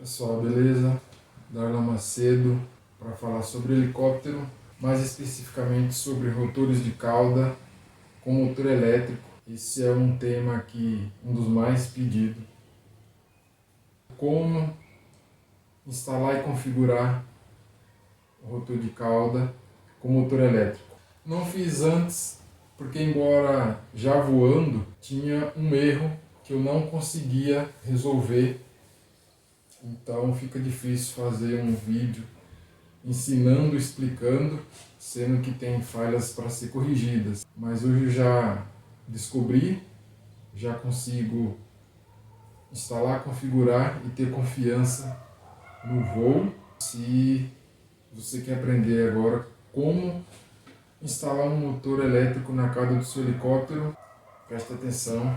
Pessoal, beleza? Darlan Macedo para falar sobre helicóptero, mais especificamente sobre rotores de cauda com motor elétrico. Esse é um tema que um dos mais pedidos. Como instalar e configurar o rotor de cauda com motor elétrico. Não fiz antes porque, embora já voando, tinha um erro que eu não conseguia resolver. Então fica difícil fazer um vídeo ensinando, explicando, sendo que tem falhas para ser corrigidas. Mas hoje eu já descobri, já consigo instalar, configurar e ter confiança no voo. Se você quer aprender agora como instalar um motor elétrico na cauda do seu helicóptero, preste atenção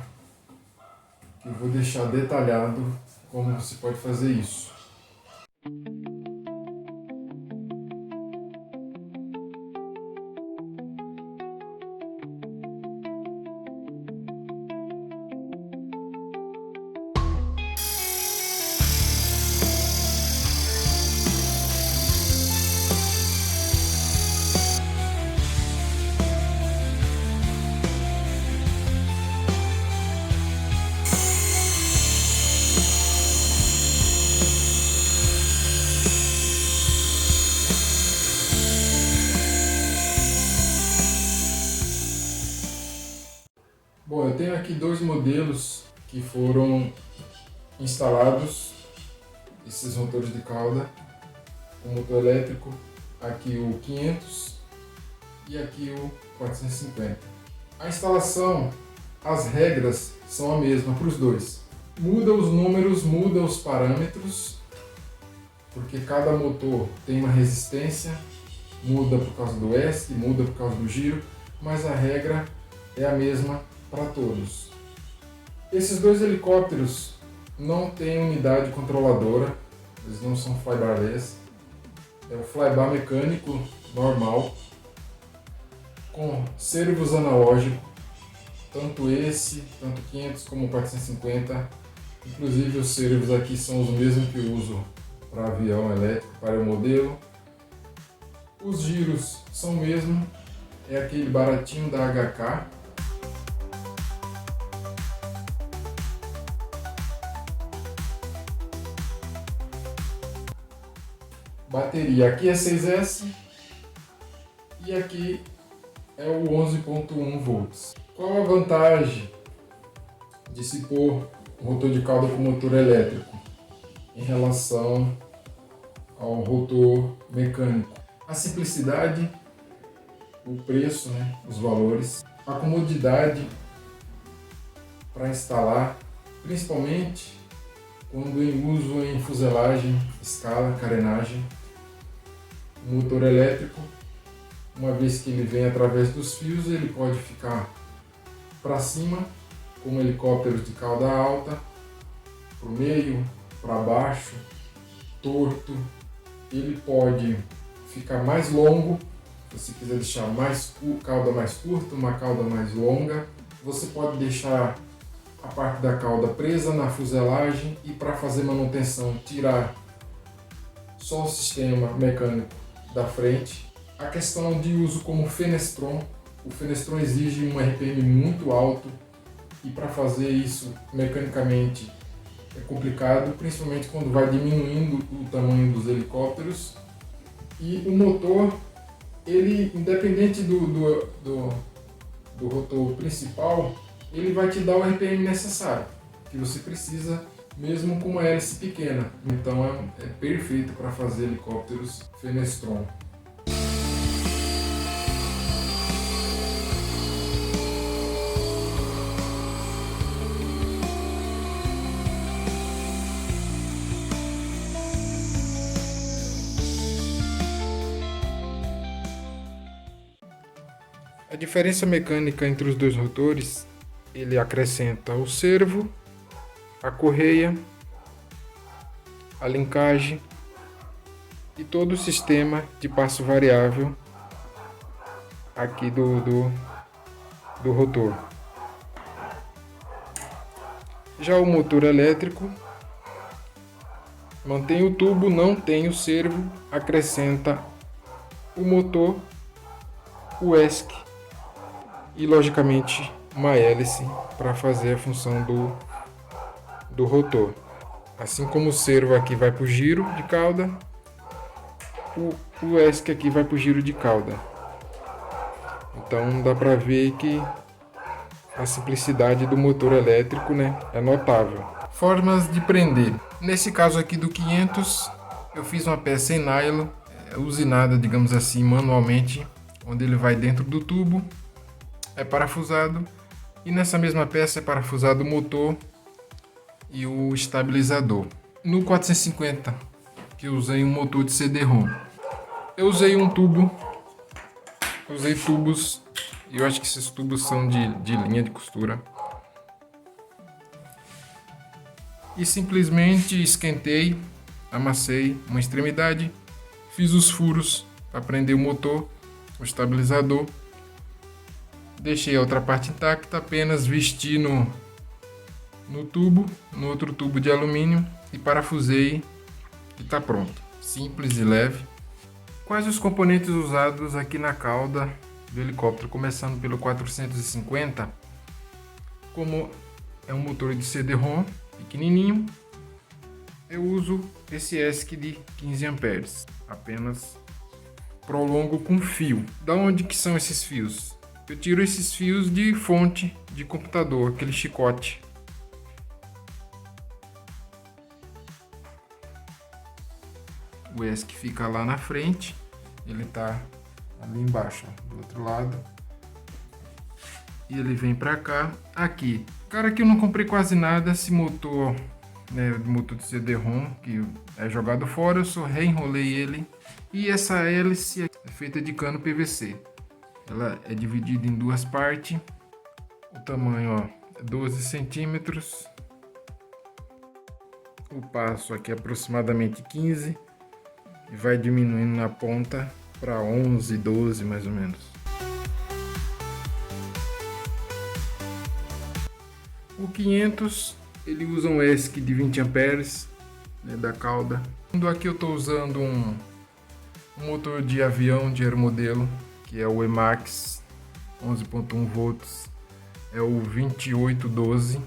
que eu vou deixar detalhado como você pode fazer isso. Bom, eu tenho aqui dois modelos que foram instalados, esses motores de cauda, o motor elétrico, aqui o 500 e aqui o 450. A instalação, as regras são a mesma para os dois. Muda os números, muda os parâmetros, porque cada motor tem uma resistência, muda por causa do ESC, muda por causa do giro, mas a regra é a mesma para todos. Esses dois helicópteros não têm unidade controladora, eles não são flybarless, é o flybar mecânico normal, com servos analógicos, tanto esse, tanto 500 como 450, inclusive os servos aqui são os mesmos que eu uso para avião elétrico, para o modelo. Os giros são o mesmo, é aquele baratinho da HK. Bateria, aqui é 6S e aqui é o 11.1 volts. Qual a vantagem de se pôr o rotor de cauda com motor elétrico em relação ao rotor mecânico? A simplicidade, o preço, os valores, a comodidade para instalar, principalmente quando em uso em fuselagem, escala, carenagem. O motor elétrico, uma vez que ele vem através dos fios, ele pode ficar para cima, como helicópteros de cauda alta, para o meio, para baixo, torto. Ele pode ficar mais longo, se você quiser deixar cauda mais curta, uma cauda mais longa. Você pode deixar a parte da cauda presa na fuselagem e, para fazer manutenção, tirar só o sistema mecânico da frente. A questão de uso como fenestron, o fenestron exige um RPM muito alto e, para fazer isso mecanicamente, é complicado, principalmente quando vai diminuindo o tamanho dos helicópteros. E o motor, ele, independente do rotor principal, ele vai te dar o RPM necessário, que você precisa mesmo com uma hélice pequena. Então é perfeito para fazer helicópteros Fenestron. A diferença mecânica entre os dois rotores, ele acrescenta o servo, a correia, a linkagem e todo o sistema de passo variável aqui do rotor. Já o motor elétrico, Mantém o tubo, não tem o servo, acrescenta o motor, o ESC e logicamente uma hélice para fazer a função do rotor. Assim como o servo aqui vai para o giro de cauda, o ESC aqui vai para o giro de cauda. Então dá para ver que a simplicidade do motor elétrico, né, é notável. Formas de prender. Nesse caso aqui do 500, eu fiz uma peça em nylon, usinada, digamos assim, manualmente, onde ele vai dentro do tubo, é parafusado, e nessa mesma peça é parafusado o motor e o estabilizador. No 450, que eu usei um motor de CD-ROM, eu usei um tubo, usei tubos, e eu acho que esses tubos são de linha de costura. E simplesmente esquentei, amassei uma extremidade, fiz os furos para prender o motor, o estabilizador, deixei a outra parte intacta, apenas vesti no tubo, no outro tubo de alumínio e parafusei e está pronto. Simples e leve. Quais os componentes usados aqui na cauda do helicóptero? Começando pelo 450, como é um motor de CD-ROM pequenininho, eu uso esse ESC de 15 amperes, apenas prolongo com fio. Da onde que são esses fios? Eu tiro esses fios de fonte de computador, aquele chicote. O ESC fica lá na frente, ele está ali embaixo, ó, do outro lado. E ele vem para cá, aqui. Cara, aqui eu não comprei quase nada, esse motor, né, motor de CD-ROM, que é jogado fora, eu só reenrolei ele. E essa hélice é feita de cano PVC. Ela é dividida em duas partes. O tamanho, ó, é 12 centímetros. O passo aqui é aproximadamente 15. E vai diminuindo na ponta para 11, 12 mais ou menos. O 500, ele usa um ESC de 20 amperes, né, da cauda. Aqui eu estou usando um motor de avião de aeromodelo, que é o Emax 11.1 volts, é o 2812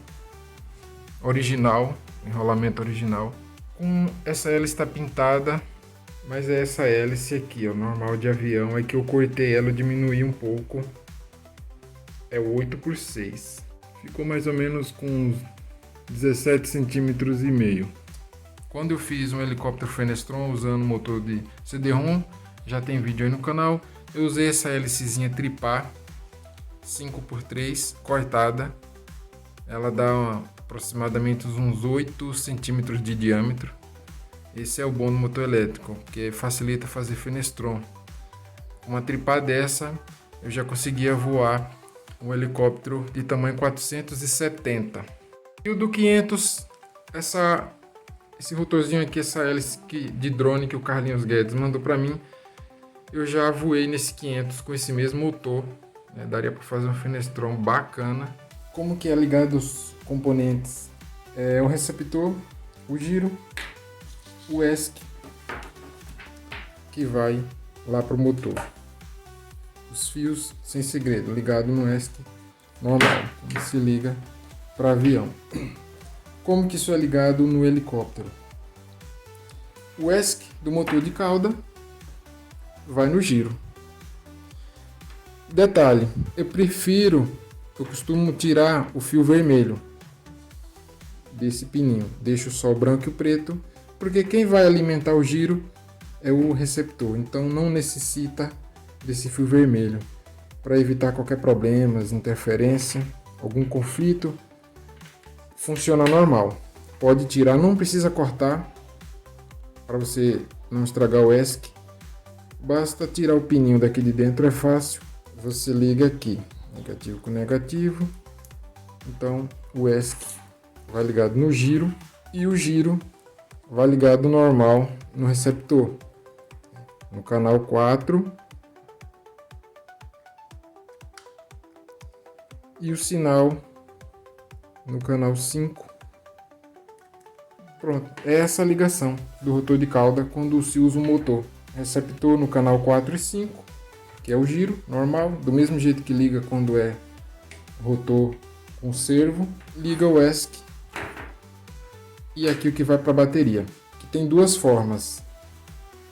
original, enrolamento original. Com essa hélice está pintada, mas é essa hélice aqui, ó, normal de avião, é que eu cortei ela, diminuí um pouco, é o 8x6. Ficou mais ou menos com uns 17 centímetros e meio. Quando eu fiz um helicóptero Fenestron usando motor de CD-ROM, já tem vídeo aí no canal, eu usei essa hélicezinha tripá 5x3 cortada. Ela dá aproximadamente uns 8 centímetros de diâmetro. Esse é o bom do motor elétrico, porque facilita fazer Fenestron. Com uma tripá dessa, eu já conseguia voar um helicóptero de tamanho 470. E o do 500, esse rotorzinho aqui, essa hélice de drone que o Carlinhos Guedes mandou para mim, eu já voei nesse 500 com esse mesmo motor, né? Daria para fazer um Fenestron bacana. Como que é ligado os componentes? É o receptor, o giro, o ESC, que vai lá para o motor. Os fios, sem segredo, ligado no ESC normal, que se liga para avião. Como que isso é ligado no helicóptero? O ESC do motor de cauda vai no giro. Detalhe, eu costumo tirar o fio vermelho desse pininho, deixo só o branco e o preto, porque quem vai alimentar o giro é o receptor, então não necessita desse fio vermelho, para evitar qualquer problema, interferência, algum conflito. Funciona normal, pode tirar, não precisa cortar para você não estragar o ESC, basta tirar o pininho daqui de dentro, é fácil. Você liga aqui, negativo com negativo, então o ESC vai ligado no giro e o giro vai ligado normal no receptor, no canal 4, e o sinal no canal 5 Pronto, é essa a ligação do rotor de cauda quando se usa um motor. Receptor no canal 4 e 5, que é o giro normal, do mesmo jeito que liga quando é rotor com servo, liga o ESC e aqui o que vai para a bateria. Que tem duas formas.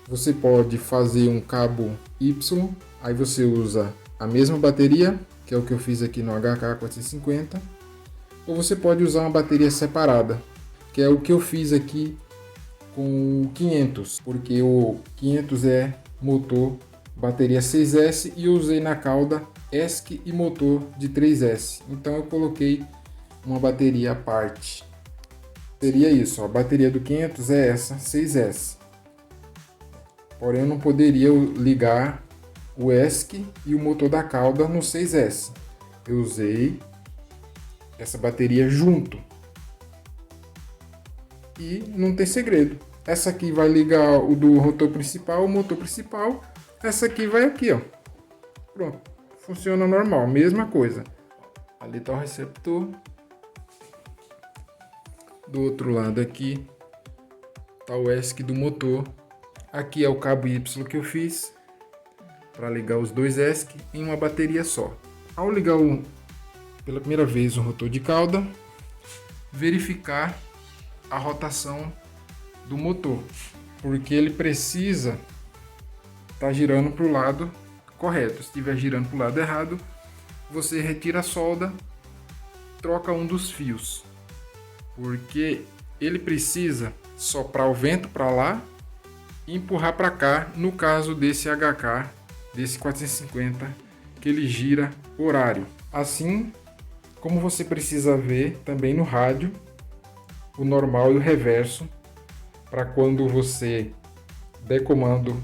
Você pode fazer um cabo Y, aí você usa a mesma bateria, que é o que eu fiz aqui no HK450, ou você pode usar uma bateria separada, que é o que eu fiz aqui com o 500, porque o 500 é motor bateria 6S e eu usei na cauda ESC e motor de 3S. Então eu coloquei uma bateria à parte. Seria isso, ó, a bateria do 500 é essa, 6S. Porém eu não poderia ligar o ESC e o motor da cauda no 6S. Eu usei essa bateria junto. E não tem segredo. Essa aqui vai ligar o do rotor principal, o motor principal. Essa aqui vai aqui, ó. Pronto. Funciona normal, mesma coisa. Ali está o receptor. Do outro lado aqui está o ESC do motor. Aqui é o cabo Y que eu fiz para ligar os dois ESC em uma bateria só. Ao ligar pela primeira vez o rotor de cauda, verificar a rotação do motor, porque ele precisa estar girando para o lado correto. Se estiver girando para o lado errado, você retira a solda, troca um dos fios, porque ele precisa soprar o vento para lá e empurrar para cá, no caso desse HK, desse 450, que ele gira horário. Assim como você precisa ver também no rádio o normal e o reverso, para quando você der comando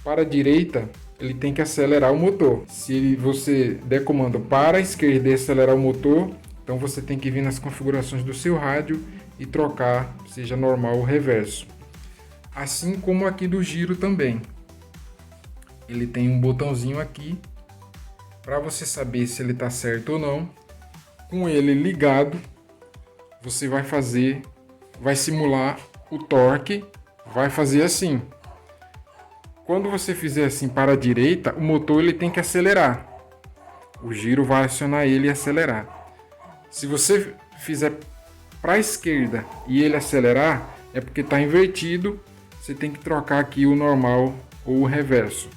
para a direita, ele tem que acelerar o motor. Se você der comando para a esquerda e acelerar o motor, então você tem que vir nas configurações do seu rádio e trocar, seja normal ou reverso. Assim como aqui do giro também. Ele tem um botãozinho aqui para você saber se ele está certo ou não. Com ele ligado, você vai simular o torque, vai fazer assim. Quando você fizer assim para a direita, o motor ele tem que acelerar. O giro vai acionar ele e acelerar. Se você fizer para a esquerda e ele acelerar, é porque está invertido. Você tem que trocar aqui o normal ou o reverso.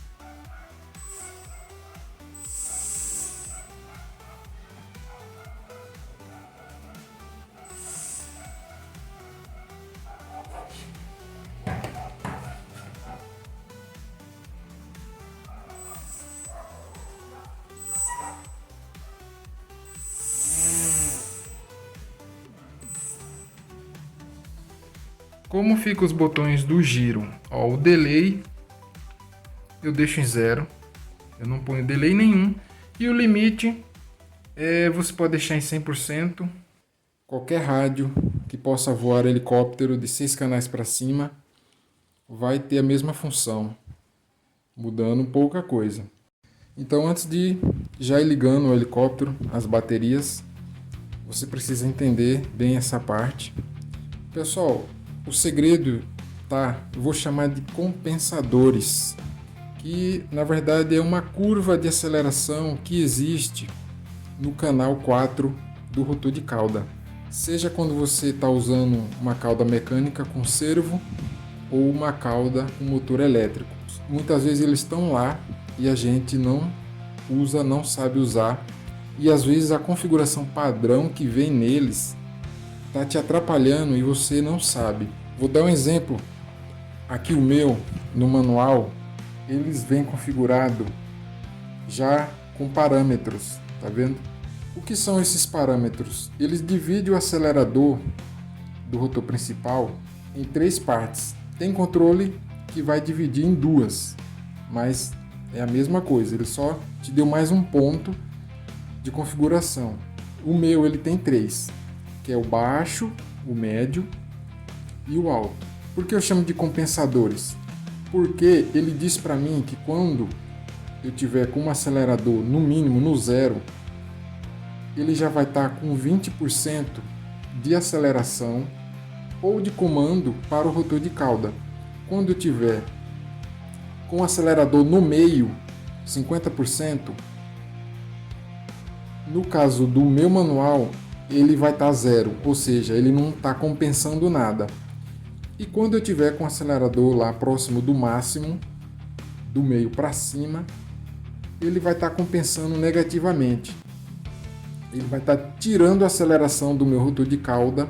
Como ficam os botões do giro? Ó, o delay eu deixo em 0, eu não ponho delay nenhum. E o limite você pode deixar em 100%. Qualquer rádio que possa voar helicóptero de 6 canais para cima vai ter a mesma função, mudando pouca coisa. Então, antes de já ir ligando o helicóptero, as baterias, você precisa entender bem essa parte. Pessoal, o segredo eu vou chamar de compensadores, que na verdade é uma curva de aceleração que existe no canal 4 do rotor de cauda. Seja quando você está usando uma cauda mecânica com servo ou uma cauda com motor elétrico. Muitas vezes eles estão lá e a gente não usa, não sabe usar, e às vezes a configuração padrão que vem neles está te atrapalhando e você não sabe. Vou dar um exemplo. Aqui o meu, no manual, eles vêm configurado já com parâmetros, tá vendo? O que são esses parâmetros? Eles dividem o acelerador do rotor principal em 3 partes. Tem controle que vai dividir em 2, mas é a mesma coisa, ele só te deu mais um ponto de configuração. O meu ele tem 3, que é o baixo, o médio e o alto. Por que eu chamo de compensadores? Porque ele diz para mim que quando eu tiver com um acelerador no mínimo no 0, ele já vai estar com 20% de aceleração, ou de comando para o rotor de cauda. Quando eu tiver com o acelerador no meio, 50%, no caso do meu manual, ele vai estar zero, ou seja, ele não está compensando nada. E quando eu tiver com o acelerador lá próximo do máximo, do meio para cima, ele vai estar compensando negativamente. Ele vai estar tirando a aceleração do meu rotor de cauda,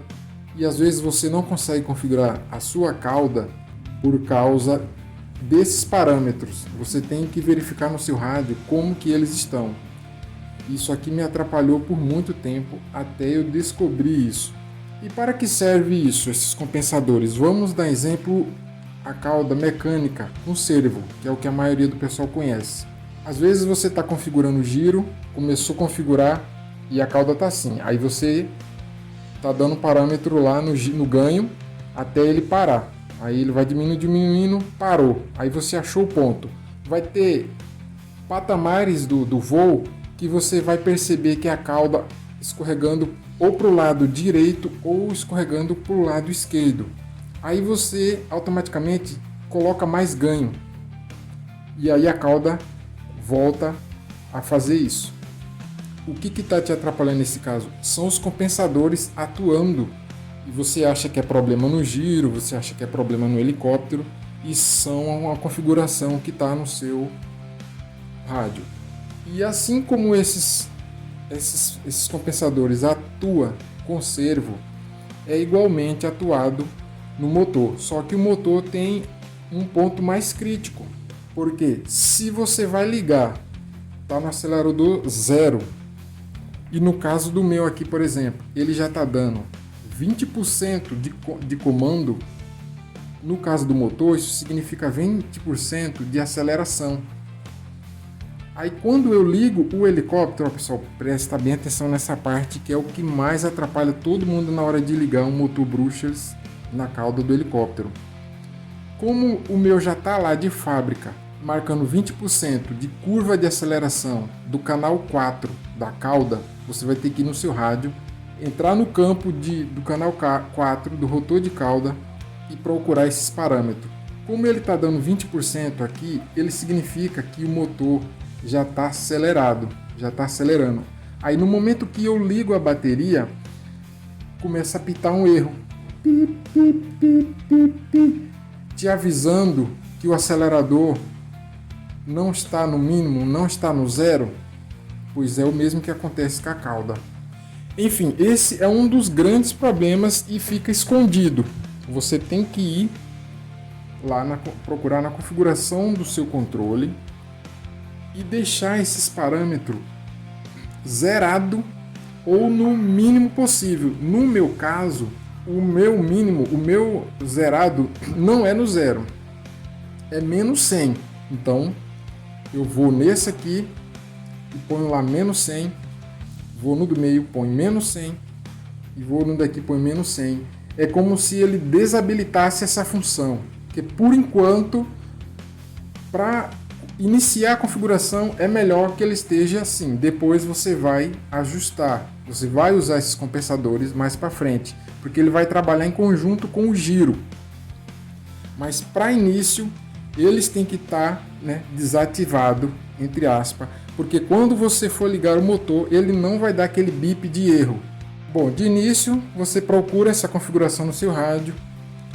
e às vezes você não consegue configurar a sua cauda por causa desses parâmetros. Você tem que verificar no seu rádio como que eles estão. Isso aqui me atrapalhou por muito tempo até eu descobrir isso. E para que serve isso, esses compensadores? Vamos dar exemplo a cauda mecânica com servo, que é o que a maioria do pessoal conhece. Às vezes você está configurando o giro, começou a configurar e a cauda está assim. Aí você está dando parâmetro lá no ganho até ele parar. Aí ele vai diminuindo, parou. Aí você achou o ponto. Vai ter patamares do voo que você vai perceber que a cauda escorregando ou para o lado direito ou escorregando para o lado esquerdo. Aí você automaticamente coloca mais ganho. E aí a cauda volta a fazer isso. O que está te atrapalhando nesse caso? São os compensadores atuando. E você acha que é problema no giro, você acha que é problema no helicóptero, e são uma configuração que está no seu rádio. E assim como esses compensadores atuam com servo, é igualmente atuado no motor. Só que o motor tem um ponto mais crítico, porque se você vai ligar, está no acelerador zero, e no caso do meu aqui, por exemplo, ele já está dando 20% de comando. No caso do motor, isso significa 20% de aceleração. Aí quando eu ligo o helicóptero, pessoal, presta bem atenção nessa parte, que é o que mais atrapalha todo mundo na hora de ligar um motor brushless na cauda do helicóptero. Como o meu já está lá de fábrica, marcando 20% de curva de aceleração do canal 4 da cauda, você vai ter que ir no seu rádio, entrar no campo do canal 4 do rotor de cauda e procurar esses parâmetros. Como ele está dando 20% aqui, ele significa que o motor já está acelerado, já está acelerando. Aí no momento que eu ligo a bateria, começa a apitar um erro, te avisando que o acelerador não está no mínimo, não está no zero, pois é o mesmo que acontece com a cauda. Enfim, esse é um dos grandes problemas e fica escondido. Você tem que ir lá procurar na configuração do seu controle e deixar esses parâmetros zerado ou no mínimo possível. No meu caso, o meu mínimo, o meu zerado não é no zero, é menos 100. Então eu vou nesse aqui e ponho lá menos 100, vou no do meio, ponho menos 100 e vou no daqui, ponho menos 100. É como se ele desabilitasse essa função, que por enquanto, para iniciar a configuração, é melhor que ele esteja assim. Depois você vai ajustar, você vai usar esses compensadores mais para frente, porque ele vai trabalhar em conjunto com o giro. Mas para início, eles têm que estar desativado, entre aspas, porque quando você for ligar o motor, ele não vai dar aquele bip de erro. Bom, de início, você procura essa configuração no seu rádio,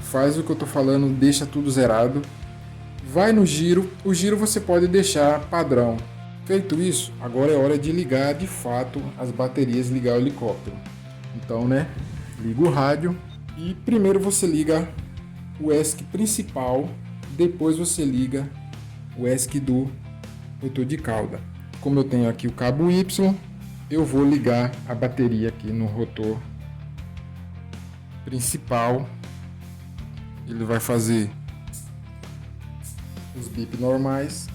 faz o que eu estou falando, deixa tudo zerado, vai no giro, o giro você pode deixar padrão. Feito isso, agora é hora de ligar de fato as baterias, ligar o helicóptero. Então, liga o rádio e primeiro você liga o ESC principal, depois você liga o ESC do rotor de cauda. Como eu tenho aqui o cabo Y, eu vou ligar a bateria aqui no rotor principal. Ele vai fazer os bip normais.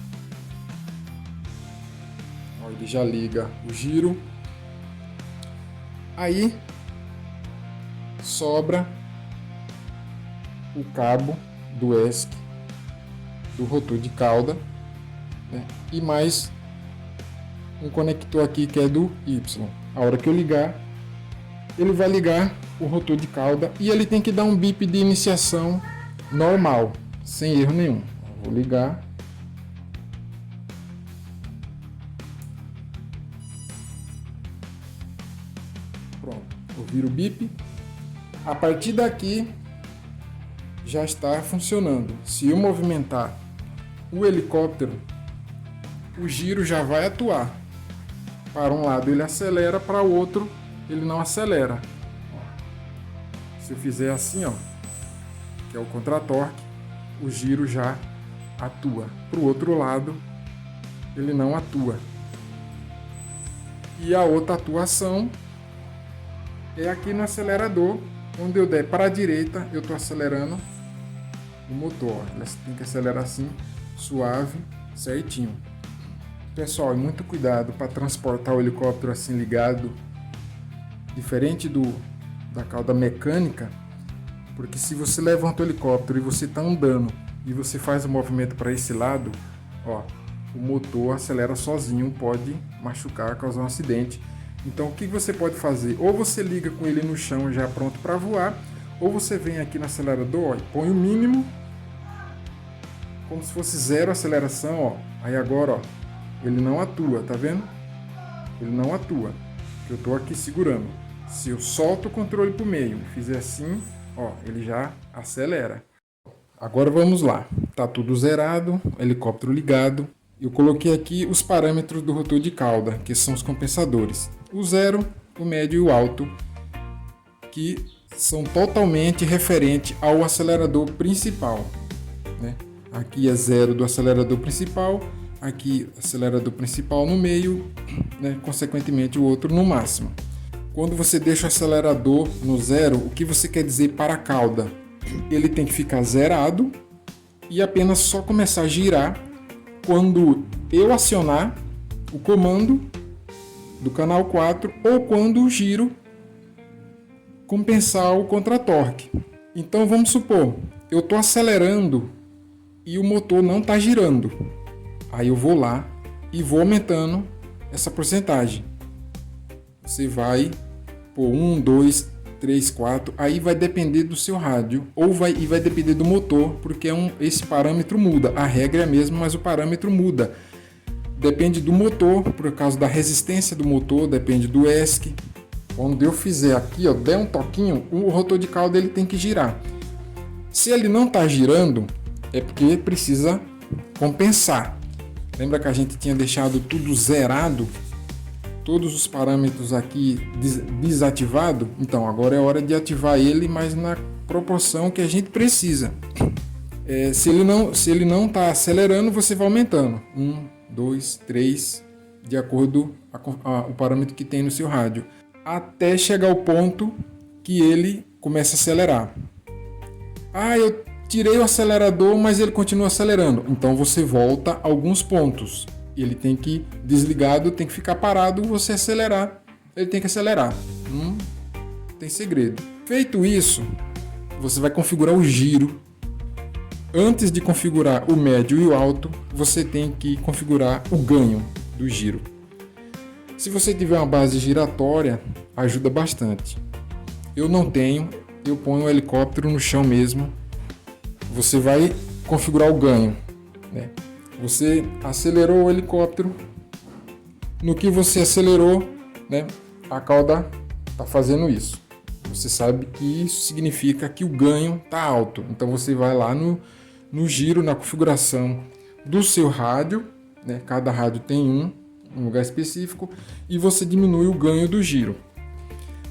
Ele já liga o giro. Aí sobra o cabo do ESC do rotor de cauda, e mais um conector aqui que é do Y. A hora que eu ligar, ele vai ligar o rotor de cauda e ele tem que dar um bip de iniciação normal, sem erro nenhum. Vou ligar. Pronto, ouvir o bip. A partir daqui já está funcionando. Se eu movimentar o helicóptero, o giro já vai atuar. Para um lado ele acelera, para o outro ele não acelera. Se eu fizer assim, ó, que é o contratorque, o giro já atua. Para o outro lado ele não atua. E a outra atuação é aqui no acelerador, onde eu der para a direita, eu estou acelerando o motor. Ele tem que acelerar assim, suave, certinho. Pessoal, muito cuidado para transportar o helicóptero assim ligado, diferente da cauda mecânica, porque se você levanta o helicóptero e você está andando e você faz o movimento para esse lado, ó, o motor acelera sozinho, pode machucar, causar um acidente. Então o que você pode fazer? Ou você liga com ele no chão já pronto para voar, ou você vem aqui no acelerador, ó, e põe o mínimo, como se fosse zero aceleração, ó. Aí agora, ó, ele não atua, tá vendo? Ele não atua. Eu tô aqui segurando. Se eu solto o controle pro meio e fizer assim, ó, ele já acelera. Agora vamos lá. Tá tudo zerado, helicóptero ligado. Eu coloquei aqui os parâmetros do rotor de cauda, que são os compensadores. O zero, o médio e o alto, que são totalmente referentes ao acelerador principal, né? Aqui é zero do acelerador principal, aqui acelerador principal no meio, né? Consequentemente o outro no máximo. Quando você deixa o acelerador no zero, o que você quer dizer para a cauda? Ele tem que ficar zerado e apenas só começar a girar quando eu acionar o comando do canal 4 ou quando o giro compensar o contratorque. Então vamos supor, eu estou acelerando e o motor não está girando. Aí eu vou lá e vou aumentando essa porcentagem. Você vai por 1, 2, 3, 4, aí vai depender do seu rádio e vai depender do motor, porque esse parâmetro muda. A regra é a mesma, mas o parâmetro muda. Depende do motor, por causa da resistência do motor, depende do ESC. Quando eu fizer aqui, ó, der um toquinho, o rotor de cauda ele tem que girar. Se ele não está girando, é porque precisa compensar. Lembra que a gente tinha deixado tudo zerado? Todos os parâmetros aqui desativado? Então agora é hora de ativar ele, mas na proporção que a gente precisa. Se ele não está acelerando, você vai aumentando. 1, 2, 3, de acordo com o parâmetro que tem no seu rádio. Até chegar ao ponto que ele começa a acelerar. Eu tirei o acelerador, mas ele continua acelerando. Então você volta alguns pontos. Ele tem que desligado, tem que ficar parado, você acelerar. Ele tem que acelerar. Não tem segredo. Feito isso, você vai configurar o giro. Antes de configurar o médio e o alto, você tem que configurar o ganho do giro. Se você tiver uma base giratória, ajuda bastante. Eu não tenho, eu ponho o helicóptero no chão mesmo. Você vai configurar o ganho, né? Você acelerou o helicóptero. No que você acelerou, né, a cauda está fazendo isso. Você sabe que isso significa que o ganho está alto. Então você vai lá no giro, na configuração do seu rádio, né? Cada rádio tem um lugar específico, e você diminui o ganho do giro.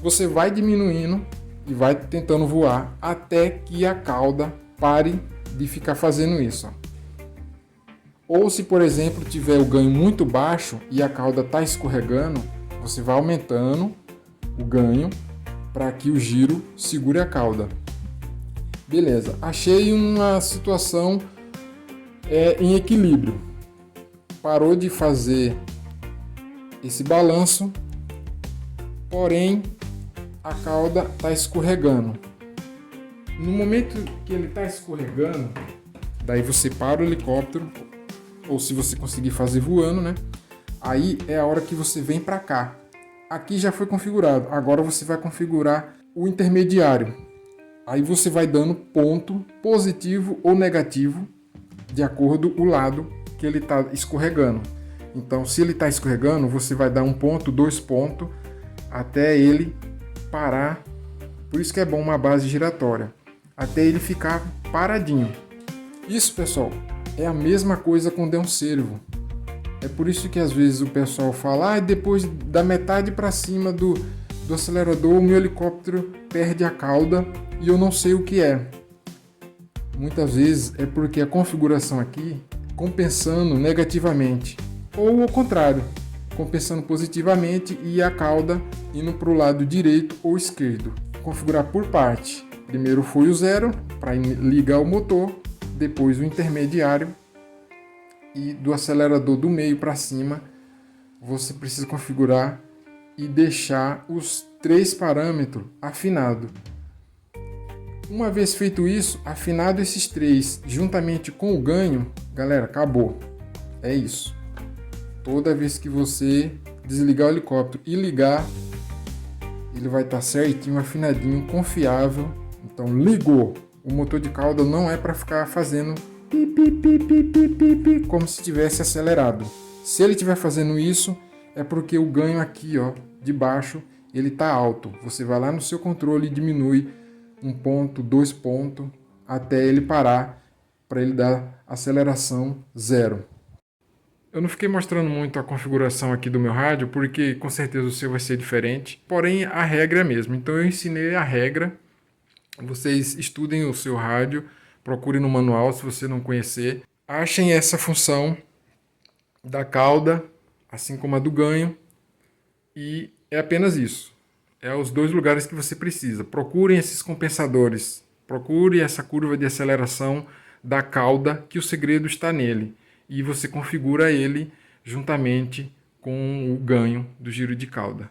Você vai diminuindo e vai tentando voar até que a cauda pare de ficar fazendo isso. Ou se, por exemplo, tiver o ganho muito baixo e a cauda está escorregando, você vai aumentando o ganho para que o giro segure a cauda. Beleza, achei uma situação em equilíbrio. Parou de fazer esse balanço, porém a cauda está escorregando. No momento que ele está escorregando, daí você para o helicóptero, ou se você conseguir fazer voando, né? Aí é a hora que você vem para cá. Aqui já foi configurado. Agora você vai configurar o intermediário. Aí você vai dando ponto positivo ou negativo de acordo com o lado que ele está escorregando. Então, se ele está escorregando, você vai dar 1 ponto, 2 pontos, até ele parar. Por isso que é bom uma base giratória, até ele ficar paradinho. Isso, pessoal, é a mesma coisa com dê-um-servo. É por isso que às vezes o pessoal fala, depois da metade para cima do acelerador, o meu helicóptero perde a cauda e eu não sei o que é. Muitas vezes é porque a configuração aqui compensando negativamente, ou ao contrário, compensando positivamente e a cauda indo para o lado direito ou esquerdo. Configurar por parte. Primeiro foi o 0 para ligar o motor, depois o intermediário, e do acelerador do meio para cima você precisa configurar e deixar os 3 parâmetros afinados. Uma vez feito isso, afinado esses 3 juntamente com o ganho, galera, acabou. É isso. Toda vez que você desligar o helicóptero e ligar, ele vai estar certinho, afinadinho, confiável. Então ligou. O motor de cauda não é para ficar fazendo pi, pi, pi, pi, pi, pi, pi, como se tivesse acelerado. Se ele estiver fazendo isso, é porque o ganho aqui, ó, de baixo, ele está alto. Você vai lá no seu controle e diminui 1 ponto, 2 pontos, até ele parar, para ele dar aceleração 0. Eu não fiquei mostrando muito a configuração aqui do meu rádio, porque com certeza o seu vai ser diferente, porém a regra é a mesma. Então eu ensinei a regra, vocês estudem o seu rádio, procurem no manual se você não conhecer. Achem essa função da cauda, assim como a do ganho, e é apenas isso. É os 2 lugares que você precisa. Procurem esses compensadores, procure essa curva de aceleração da cauda, que o segredo está nele. E você configura ele juntamente com o ganho do giro de cauda.